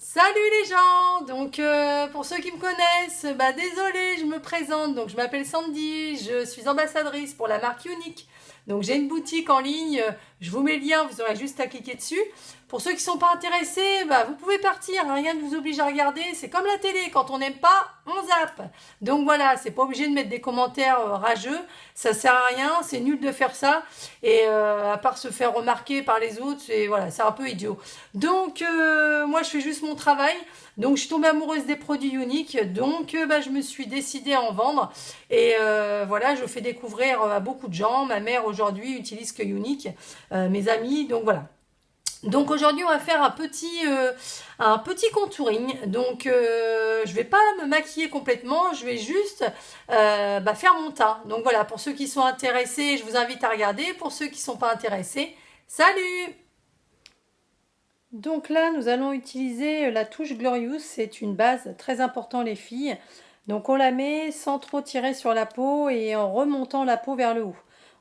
Salut les gens! Donc pour ceux qui me connaissent, désolé, je me présente. Donc je m'appelle Sandy, je suis ambassadrice pour la marque Unique. Donc j'ai une boutique en ligne, je vous mets le lien, vous aurez juste à cliquer dessus. Pour ceux qui ne sont pas intéressés, vous pouvez partir, hein, rien ne vous oblige à regarder. C'est comme la télé, quand on n'aime pas, on zappe. Donc voilà, c'est pas obligé de mettre des commentaires rageux, ça sert à rien, c'est nul de faire ça. Et à part se faire remarquer par les autres, c'est un peu idiot. Donc moi je fais juste mon travail. Donc je suis tombée amoureuse des produits uniques. Donc je me suis décidée à en vendre. Et voilà, je fais découvrir à beaucoup de gens. Ma mère aujourd'hui utilise que unique. Mes amis. Donc voilà. Donc aujourd'hui on va faire un petit contouring. Donc je vais pas me maquiller complètement, je vais juste faire mon teint. Donc voilà, pour ceux qui sont intéressés, je vous invite à regarder. Pour ceux qui sont pas intéressés, salut! Donc là, nous allons utiliser la touche Glorious. C'est une base très importante les filles. Donc on la met sans trop tirer sur la peau et en remontant la peau vers le haut.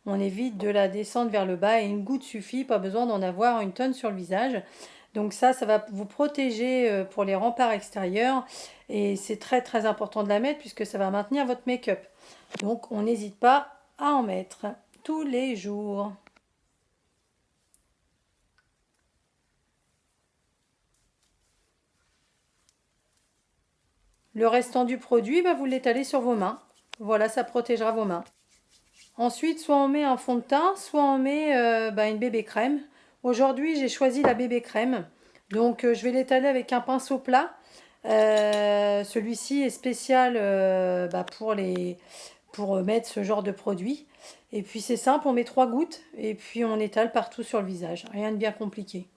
On évite de la descendre vers le bas et une goutte suffit, pas besoin d'en avoir une tonne sur le visage. Donc ça va vous protéger pour les remparts extérieurs et c'est très très important de la mettre puisque ça va maintenir votre make-up. Donc on n'hésite pas à en mettre tous les jours. Le restant du produit, vous l'étalez sur vos mains. Voilà, ça protégera vos mains. Ensuite, soit on met un fond de teint, soit on met une bébé crème. Aujourd'hui, j'ai choisi la bébé crème. Donc, je vais l'étaler avec un pinceau plat. Celui-ci est spécial pour mettre ce genre de produit. Et puis, c'est simple, on met 3 gouttes et puis on étale partout sur le visage. Rien de bien compliqué.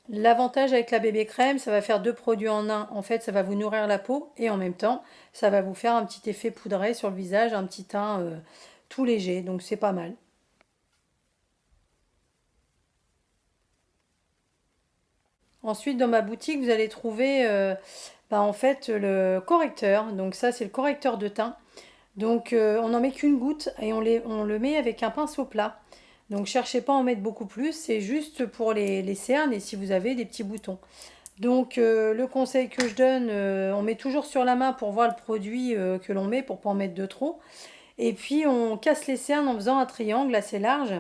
L'avantage avec la bébé crème, ça va faire deux produits en un. En fait, ça va vous nourrir la peau et en même temps, ça va vous faire un petit effet poudré sur le visage, un petit teint tout léger. Donc c'est pas mal. Ensuite, dans ma boutique, vous allez trouver en fait le correcteur. Donc ça, c'est le correcteur de teint. Donc on n'en met qu'une goutte et on le met avec un pinceau plat. Donc cherchez pas à en mettre beaucoup plus, c'est juste pour les cernes et si vous avez des petits boutons. Donc le conseil que je donne, on met toujours sur la main pour voir le produit que l'on met pour pas en mettre de trop. Et puis on casse les cernes en faisant un triangle assez large.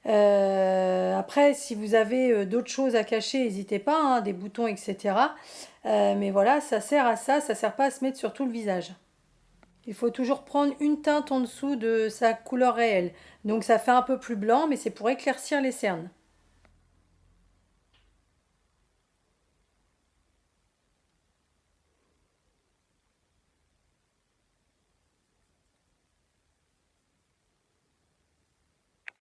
Après, si vous avez d'autres choses à cacher, n'hésitez pas, hein, des boutons, etc. Mais voilà, ça sert à ça, ça sert pas à se mettre sur tout le visage. Il faut toujours prendre une teinte en dessous de sa couleur réelle. Donc ça fait un peu plus blanc, mais c'est pour éclaircir les cernes.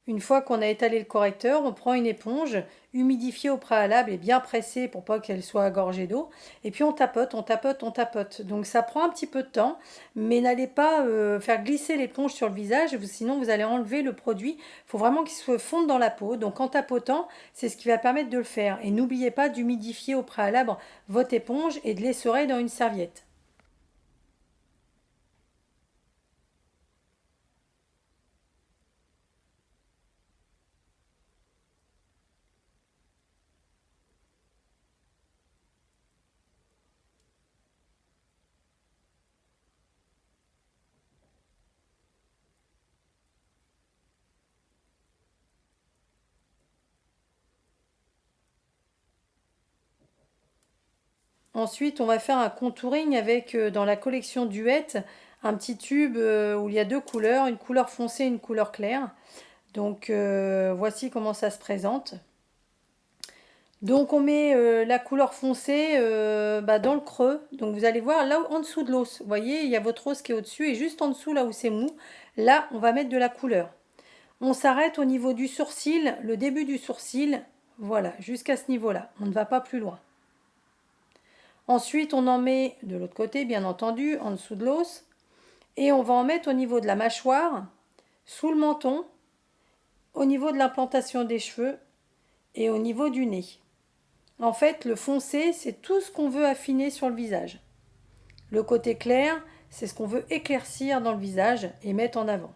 Une fois qu'on a étalé le correcteur, on prend une éponge humidifiée au préalable et bien pressée pour pas qu'elle soit gorgée d'eau. Et puis on tapote, on tapote, on tapote. Donc ça prend un petit peu de temps, mais n'allez pas faire glisser l'éponge sur le visage, sinon vous allez enlever le produit. Il faut vraiment qu'il se fonde dans la peau. Donc en tapotant, c'est ce qui va permettre de le faire. Et n'oubliez pas d'humidifier au préalable votre éponge et de l'essorer dans une serviette. Ensuite, on va faire un contouring avec, dans la collection Duet, un petit tube où il y a deux couleurs, une couleur foncée et une couleur claire. Donc voici comment ça se présente. Donc on met la couleur foncée dans le creux. Donc vous allez voir là en dessous de l'os. Vous voyez, il y a votre os qui est au-dessus et juste en dessous là où c'est mou, là on va mettre de la couleur. On s'arrête au niveau du sourcil, le début du sourcil. Voilà, jusqu'à ce niveau-là. On ne va pas plus loin. Ensuite, on en met de l'autre côté, bien entendu, en dessous de l'os. Et on va en mettre au niveau de la mâchoire, sous le menton, au niveau de l'implantation des cheveux et au niveau du nez. En fait, le foncé, c'est tout ce qu'on veut affiner sur le visage. Le côté clair, c'est ce qu'on veut éclaircir dans le visage et mettre en avant.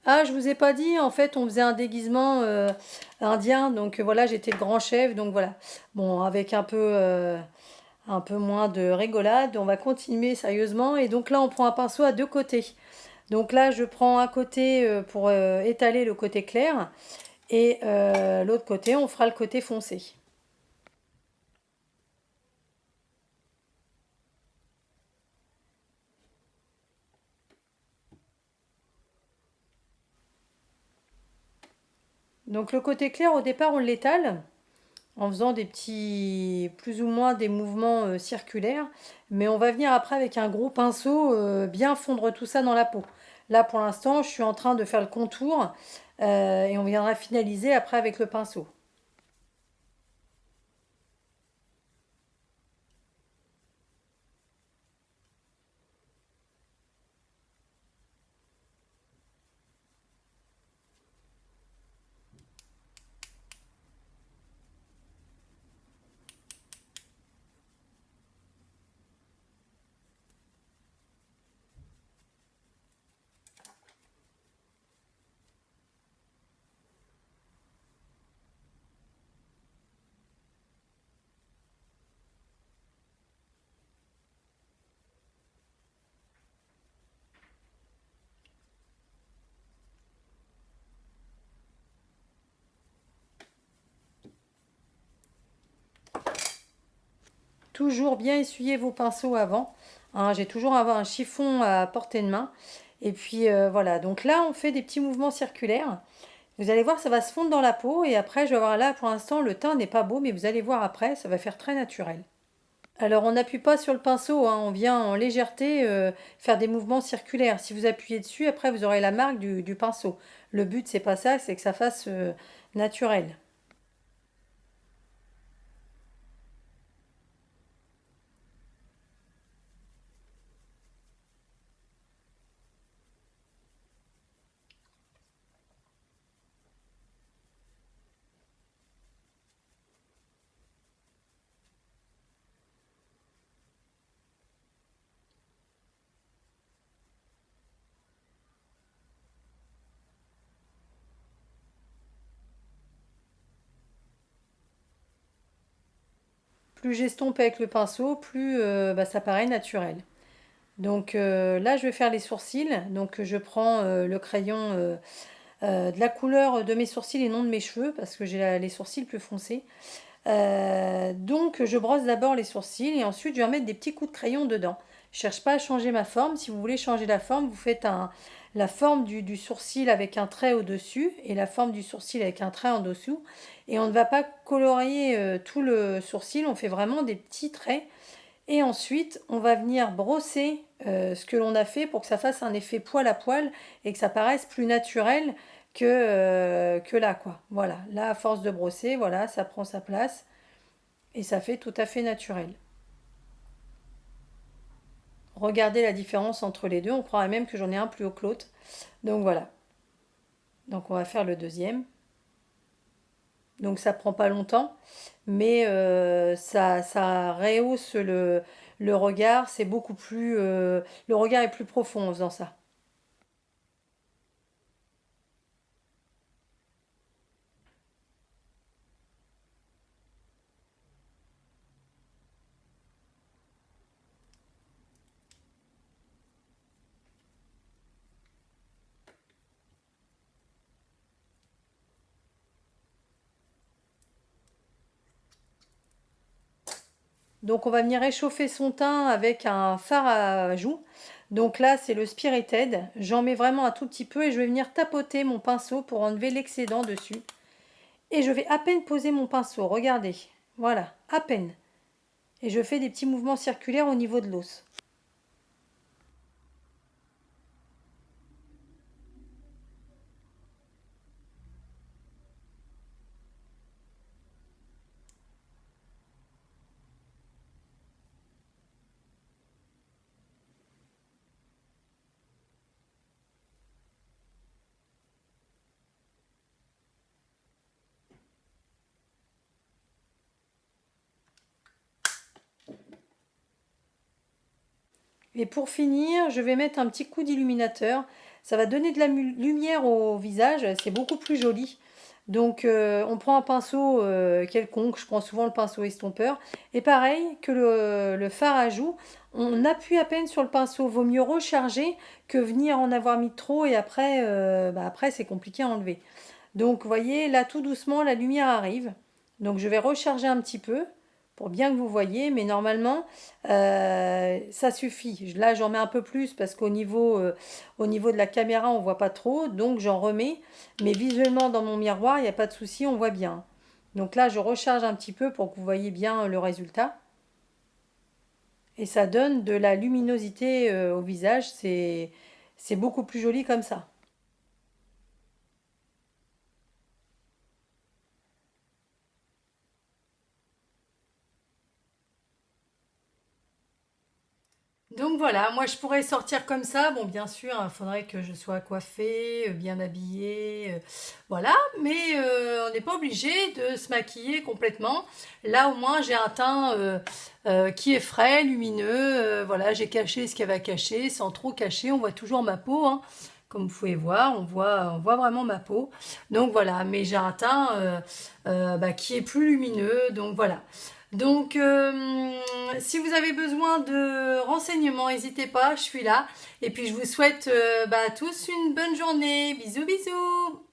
Ah, je vous ai pas dit, en fait, on faisait un déguisement indien, donc voilà, j'étais le grand chef, donc voilà. Bon, avec un peu moins de rigolade, on va continuer sérieusement. Et donc là, on prend un pinceau à deux côtés. Donc là, je prends un côté pour étaler le côté clair, et l'autre côté, on fera le côté foncé. Donc le côté clair, au départ, on l'étale en faisant des petits, plus ou moins des mouvements circulaires, mais on va venir après avec un gros pinceau bien fondre tout ça dans la peau. Là, pour l'instant, je suis en train de faire le contour et on viendra finaliser après avec le pinceau. Toujours bien essuyer vos pinceaux avant. Hein, j'ai toujours un chiffon à portée de main. Et puis voilà, donc là on fait des petits mouvements circulaires. Vous allez voir, ça va se fondre dans la peau et après je vais voir là pour l'instant le teint n'est pas beau, mais vous allez voir après, ça va faire très naturel. Alors on n'appuie pas sur le pinceau, hein, on vient en légèreté faire des mouvements circulaires. Si vous appuyez dessus, après vous aurez la marque du pinceau. Le but c'est pas ça, c'est que ça fasse naturel. Plus j'estompe avec le pinceau, plus bah, ça paraît naturel. Donc là, je vais faire les sourcils. Donc je prends le crayon de la couleur de mes sourcils et non de mes cheveux parce que j'ai les sourcils plus foncés. Donc je brosse d'abord les sourcils et ensuite je vais remettre des petits coups de crayon dedans. Je cherche pas à changer ma forme. Si vous voulez changer la forme, vous faites la forme du sourcil avec un trait au-dessus et la forme du sourcil avec un trait en dessous. Et on ne va pas colorier tout le sourcil, on fait vraiment des petits traits. Et ensuite, on va venir brosser ce que l'on a fait pour que ça fasse un effet poil à poil et que ça paraisse plus naturel que là, quoi. Voilà, là, à force de brosser, voilà, ça prend sa place et ça fait tout à fait naturel. Regardez la différence entre les deux, on croirait même que j'en ai un plus haut que l'autre. Donc voilà, donc on va faire le deuxième. Donc ça prend pas longtemps, mais ça rehausse le regard, c'est beaucoup plus... le regard est plus profond en faisant ça. Donc on va venir réchauffer son teint avec un fard à joues. Donc là c'est le Spirited. J'en mets vraiment un tout petit peu et je vais venir tapoter mon pinceau pour enlever l'excédent dessus. Et je vais à peine poser mon pinceau, regardez. Voilà, à peine. Et je fais des petits mouvements circulaires au niveau de l'os. Et pour finir, je vais mettre un petit coup d'illuminateur. ça va donner de la lumière au visage, c'est beaucoup plus joli. Donc on prend un pinceau quelconque, je prends souvent le pinceau estompeur. Et pareil que le fard à joues, on appuie à peine sur le pinceau. Vaut mieux recharger que venir en avoir mis trop et après, après c'est compliqué à enlever. Donc vous voyez, là tout doucement la lumière arrive. Donc je vais recharger un petit peu pour bien que vous voyez, mais normalement ça suffit. Là j'en mets un peu plus parce au niveau de la caméra on voit pas trop, donc j'en remets. Mais visuellement dans mon miroir il n'y a pas de souci, on voit bien. Donc là je recharge un petit peu pour que vous voyez bien le résultat. Et ça donne de la luminosité au visage, c'est beaucoup plus joli comme ça. Donc voilà, moi je pourrais sortir comme ça. Bon, bien sûr, il faudrait que je sois coiffée, bien habillée, voilà. Mais on n'est pas obligé de se maquiller complètement. Là, au moins, j'ai un teint qui est frais, lumineux. Voilà, j'ai caché ce qu'il y avait à cacher, sans trop cacher. On voit toujours ma peau, hein. Comme vous pouvez voir, on voit vraiment ma peau. Donc voilà, mais j'ai un teint qui est plus lumineux. Donc voilà. Donc, si vous avez besoin de renseignements, n'hésitez pas, je suis là. Et puis, je vous souhaite à tous une bonne journée. Bisous, bisous.